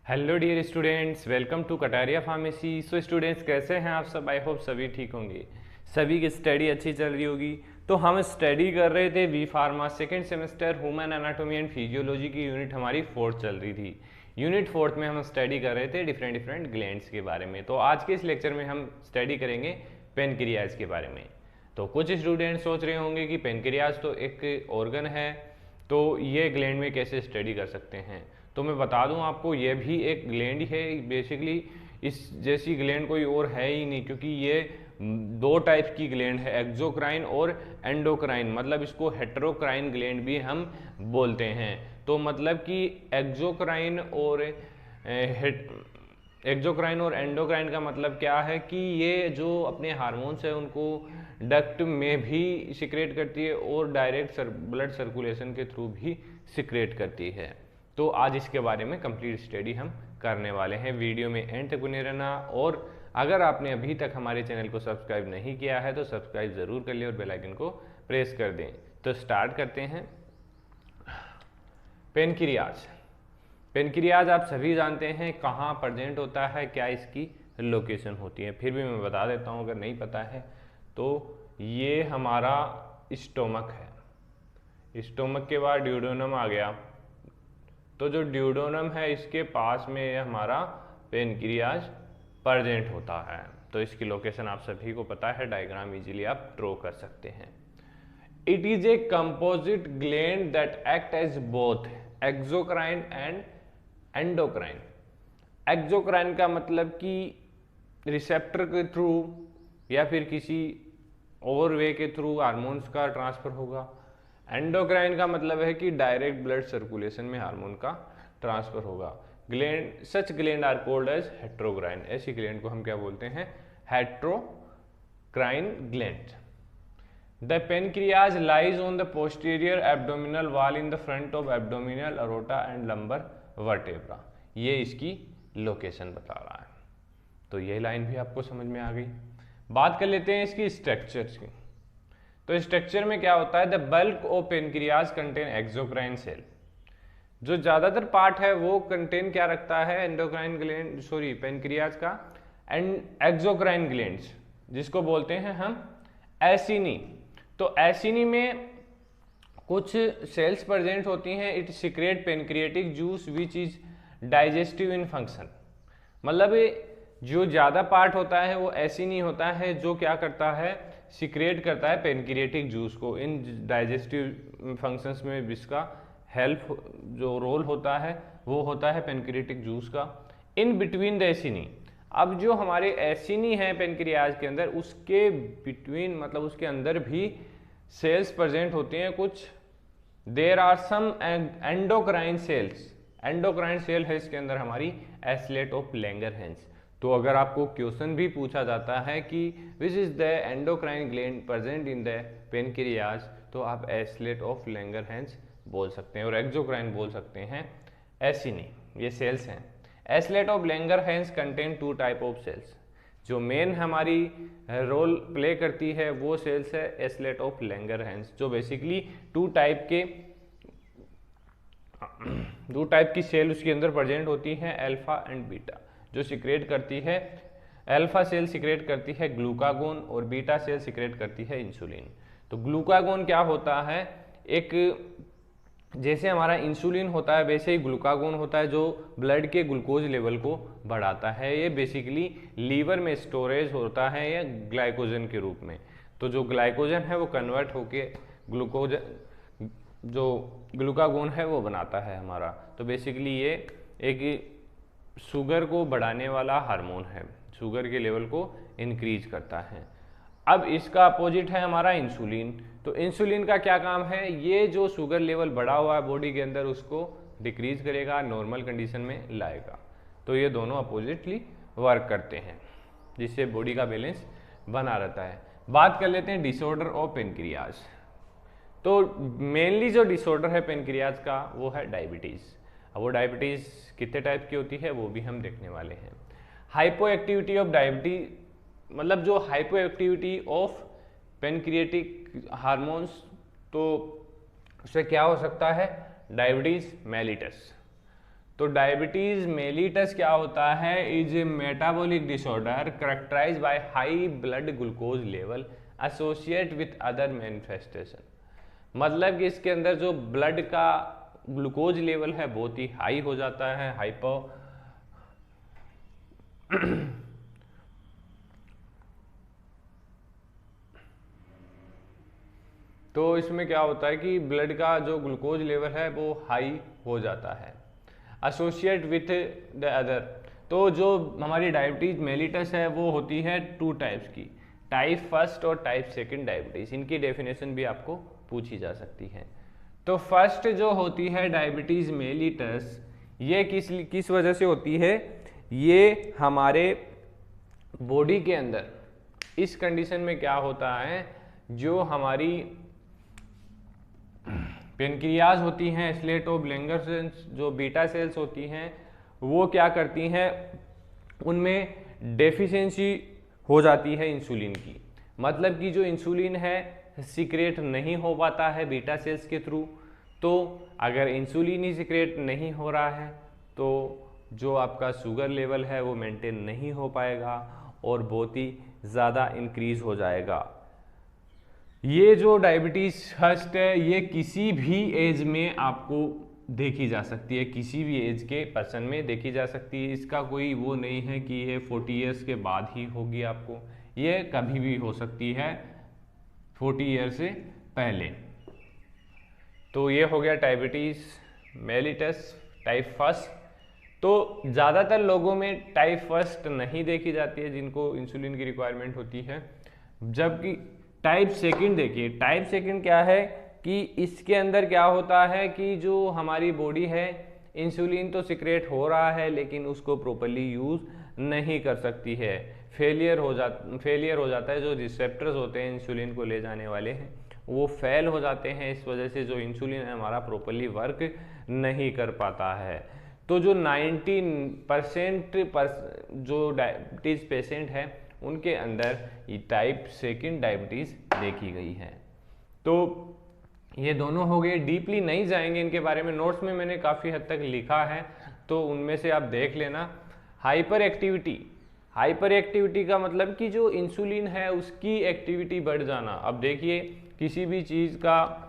Hello dear students, welcome to Kataria pharmacy. So students, कैसे हैं आप सब? आई होप सभी ठीक होंगे, सभी की स्टडी अच्छी चल रही होगी। तो हम स्टडी कर रहे थे B pharma second semester human anatomy and physiology की यूनिट हमारी फोर्थ चल रही थी। यूनिट फोर्थ में हम स्टडी कर रहे थे डिफरेंट ग्लैंड्स के बारे में। तो आज के इस लेक्चर में हम स्टडी करेंगे पेनक्रियाज के बारे में। तो कुछ स्टूडेंट सोच रहे होंगे कि पेनक्रियाज तो एक ऑर्गन है, तो ये ग्लैंड में कैसे स्टडी कर सकते हैं। तो मैं बता दूं आपको, ये भी एक ग्लैंड है। बेसिकली इस जैसी ग्लैंड कोई और है ही नहीं, क्योंकि ये दो टाइप की ग्लैंड है, एक्सोक्राइन और एंडोक्राइन। मतलब इसको हेटेरोक्राइन ग्लैंड भी हम बोलते हैं। तो मतलब कि एक्सोक्राइन और एंडोक्राइन का मतलब क्या है कि ये जो अपने हार्मोन्स है उनको डक्ट में भी सिक्रेट करती है और डायरेक्ट ब्लड सर्कुलेशन के थ्रू भी सिक्रेट करती है। तो आज इसके बारे में कंप्लीट स्टडी हम करने वाले हैं। वीडियो में एंड तक बने रहना, और अगर आपने अभी तक हमारे चैनल को सब्सक्राइब नहीं किया है तो सब्सक्राइब जरूर कर ले और बेल आइकन को प्रेस कर दें। तो स्टार्ट करते हैं। पेनक्रियाज। पेनक्रियाज आप सभी जानते हैं कहाँ प्रेजेंट होता है, क्या इसकी लोकेशन होती है। फिर भी मैं बता देता हूँ अगर नहीं पता है तो। ये हमारा स्टोमक है, स्टोमक के बाद ड्यूडेनम आ गया। तो जो ड्यूडेनम है इसके पास में हमारा पेनक्रियाज प्रेजेंट होता है। तो इसकी लोकेशन आप सभी को पता है, डायग्राम इजीली आप ड्रॉ कर सकते हैं। It is a composite gland that act as both exocrine and endocrine. Exocrine का मतलब कि रिसेप्टर के थ्रू या फिर किसी और वे के थ्रू हार्मोन्स का ट्रांसफर होगा। एंडोक्राइन का मतलब है कि डायरेक्ट ब्लड सर्कुलेशन में हार्मोन का ट्रांसफर होगा। Gland, such gland are called as heterocrine. ऐसी ग्लैंड को हम क्या बोलते हैं? Heterocrine gland. The pancreas lies on the posterior abdominal wall in the front of abdominal aorta and lumbar vertebra. ये इसकी लोकेशन बता रहा है। तो ये लाइन भी आपको समझ में आ गई। बात कर लेते हैं इसकी स्ट्रक्चर की। तो स्ट्रक्चर में क्या होता है? The bulk of pancreas contain exocrine cell. जो ज्यादातर पार्ट है वो कंटेन क्या रखता है? एंडोक्राइन ग्लैंड, सॉरी पेनक्रियाज का एंड एक्सोक्राइन ग्लैंड्स, जिसको बोलते हैं हम एसिनी। तो एसिनी में कुछ सेल्स प्रेजेंट होती हैं। It secrete pancreatic juice which is digestive in function. मतलब जो ज़्यादा पार्ट होता है वो एसिनी होता है, जो क्या करता है? सिक्रेट करता है पेनक्रिएटिक जूस को इन डाइजेस्टिव फंक्शंस में। जिसका हेल्प जो रोल होता है वो होता है पेनक्रिएटिक जूस का। इन बिटवीन द एसिनी, अब जो हमारे एसिनी है पेनक्रियाज के अंदर, उसके बिटवीन मतलब उसके अंदर भी सेल्स प्रेजेंट होते हैं कुछ। There are some endocrine cells. Endocrine cell है इसके अंदर हमारी एस्लेट ऑफ लैंगरहैंस। तो अगर आपको क्वेश्चन भी पूछा जाता है कि which is the endocrine gland present in the pancreas, तो आप एस्लेट ऑफ लैंगरहैंस बोल सकते हैं और एक्सोक्राइन बोल सकते हैं एसिनी। ये सेल्स हैं। Islet of Langerhans contain two type of cells. जो मेन हमारी रोल प्ले करती है वो सेल्स है एस्लेट ऑफ लैंगरहैंस, जो बेसिकली दो टाइप की सेल उसके अंदर प्रेजेंट होती है, अल्फा एंड बीटा। जो सिक्रेट करती है, अल्फा सेल सिक्रेट करती है ग्लूकागोन और बीटा सेल सिक्रेट करती है इंसुलिन। तो ग्लूकागोन क्या होता है? एक जैसे हमारा इंसुलिन होता है वैसे ही ग्लूकागोन होता है, जो ब्लड के ग्लूकोज लेवल को बढ़ाता है। ये बेसिकली लीवर में स्टोरेज होता है या ग्लाइकोजन के रूप में। तो जो ग्लाइकोजन है वो कन्वर्ट होके ग्लूकोज, जो ग्लूकागोन है वो बनाता है हमारा। तो बेसिकली ये एक शुगर को बढ़ाने वाला हार्मोन है, शुगर के लेवल को इंक्रीज करता है। अब इसका अपोजिट है हमारा इंसुलिन। तो इंसुलिन का क्या काम है? ये जो शुगर लेवल बढ़ा हुआ है बॉडी के अंदर उसको डिक्रीज करेगा, नॉर्मल कंडीशन में लाएगा। तो ये दोनों अपोजिटली वर्क करते हैं, जिससे बॉडी का बैलेंस बना रहता है। बात कर लेते हैं डिसऑर्डर ऑफ पेनक्रियाज। तो मेनली जो डिसऑर्डर है पेनक्रियाज का वो है डायबिटीज़। अब वो डायबिटीज़ कितने टाइप की होती है वो भी हम देखने वाले हैं। हाइपो एक्टिविटी ऑफ डायबिटीज, मतलब जो hypo activity of pancreatic hormones, तो उससे क्या हो सकता है? Diabetes mellitus. तो डायबिटीज मेलिटस क्या होता है, is a metabolic disorder characterize by high blood glucose level associate with other manifestation. मतलब कि इसके अंदर जो ब्लड का ग्लूकोज लेवल है बहुत ही हाई हो जाता है, हाइपो तो इसमें क्या होता है कि ब्लड का जो ग्लूकोज लेवल है वो हाई हो जाता है एसोसिएट विथ द अदर। तो जो हमारी डायबिटीज मेलिटस है वो होती है 2 टाइप्स की, टाइप फर्स्ट और टाइप सेकंड डायबिटीज। इनकी डेफिनेशन भी आपको पूछी जा सकती है। तो फर्स्ट जो होती है डायबिटीज मेलिटस, ये किस वजह से होती है, ये हमारे बॉडी के अंदर इस कंडीशन में क्या होता है, जो हमारी पेनक्रियाज होती हैं, स्लेट ऑफ लैंगर सेल्स, जो बीटा सेल्स होती हैं, वो क्या करती हैं, उनमें डेफिशिएंसी हो जाती है इंसुलिन की। मतलब कि जो इंसुलिन है सिक्रेट नहीं हो पाता है बीटा सेल्स के थ्रू। तो अगर इंसुलिन ही सिक्रेट नहीं हो रहा है तो जो आपका शुगर लेवल है वो मेंटेन नहीं हो पाएगा और बहुत ही ज़्यादा इंक्रीज हो जाएगा। ये जो डायबिटीज फर्स्ट है ये किसी भी एज में आपको देखी जा सकती है, किसी भी एज के पर्सन में देखी जा सकती है। इसका कोई वो नहीं है कि ये 40 ईयर्स के बाद ही होगी आपको, ये कभी भी हो सकती है 40 ईयर से पहले। तो ये हो गया डायबिटीज मेलिटस टाइप फर्स्ट। तो ज़्यादातर लोगों में टाइप फर्स्ट नहीं देखी जाती है जिनको इंसुलिन की रिक्वायरमेंट होती है, जबकि टाइप सेकंड देखिए, टाइप सेकंड क्या है कि इसके अंदर क्या होता है कि जो हमारी बॉडी है इंसुलिन तो सिक्रेट हो रहा है लेकिन उसको प्रॉपर्ली यूज़ नहीं कर सकती है, फेलियर हो जाता है। जो रिसेप्टर्स होते हैं इंसुलिन को ले जाने वाले हैं वो फेल हो जाते हैं, इस वजह से जो इंसुलिन है हमारा प्रॉपर्ली वर्क नहीं कर पाता है। तो जो 90% जो डायबिटीज़ पेशेंट है उनके अंदर ये टाइप सेकंड डायबिटीज़ देखी गई है। तो ये दोनों हो गए, डीपली नहीं जाएंगे इनके बारे में, नोट्स में मैंने काफ़ी हद तक लिखा है तो उनमें से आप देख लेना। हाइपर एक्टिविटी का मतलब कि जो इंसुलिन है उसकी एक्टिविटी बढ़ जाना। अब देखिए किसी भी चीज़ का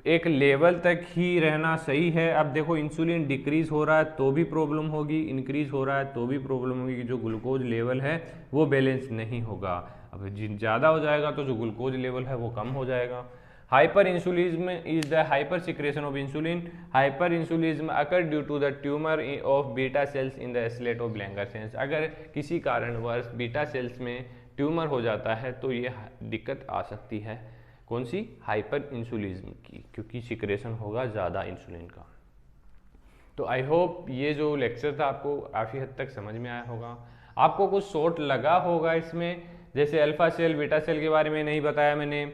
एक लेवल तक ही रहना सही है। अब देखो इंसुलिन डिक्रीज हो रहा है तो भी प्रॉब्लम होगी, इंक्रीज हो रहा है तो भी प्रॉब्लम होगी, जो ग्लूकोज लेवल है वो बैलेंस नहीं होगा। अब ज़्यादा हो जाएगा तो जो ग्लूकोज लेवल है वो कम हो जाएगा। Hyperinsulinism is the hypersecretion of insulin. Hyperinsulinism occur due to the tumour of beta cells in the islet of Langer cells. अगर किसी कारणवश बीटा सेल्स में ट्यूमर हो जाता है तो ये दिक्कत आ सकती है, कौन सी, हाइपर इंसुलिज्म की, क्योंकि सिक्रेशन होगा ज़्यादा इंसुलिन का। तो आई होप ये जो लेक्चर था आपको काफ़ी हद तक समझ में आया होगा। आपको कुछ शॉर्ट लगा होगा इसमें, जैसे अल्फा सेल बीटा सेल के बारे में नहीं बताया मैंने,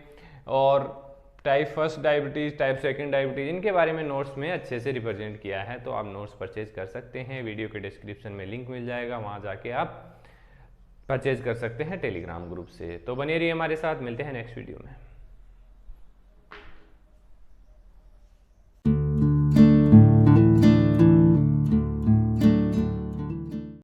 और type first diabetes type second diabetes इनके बारे में नोट्स में अच्छे से रिप्रेजेंट किया है। तो आप नोट्स परचेज कर सकते हैं, वीडियो के डिस्क्रिप्शन में लिंक मिल जाएगा, वहाँ जाके आप परचेज कर सकते हैं टेलीग्राम ग्रुप से। तो बने रहिए हमारे साथ, मिलते हैं नेक्स्ट वीडियो में।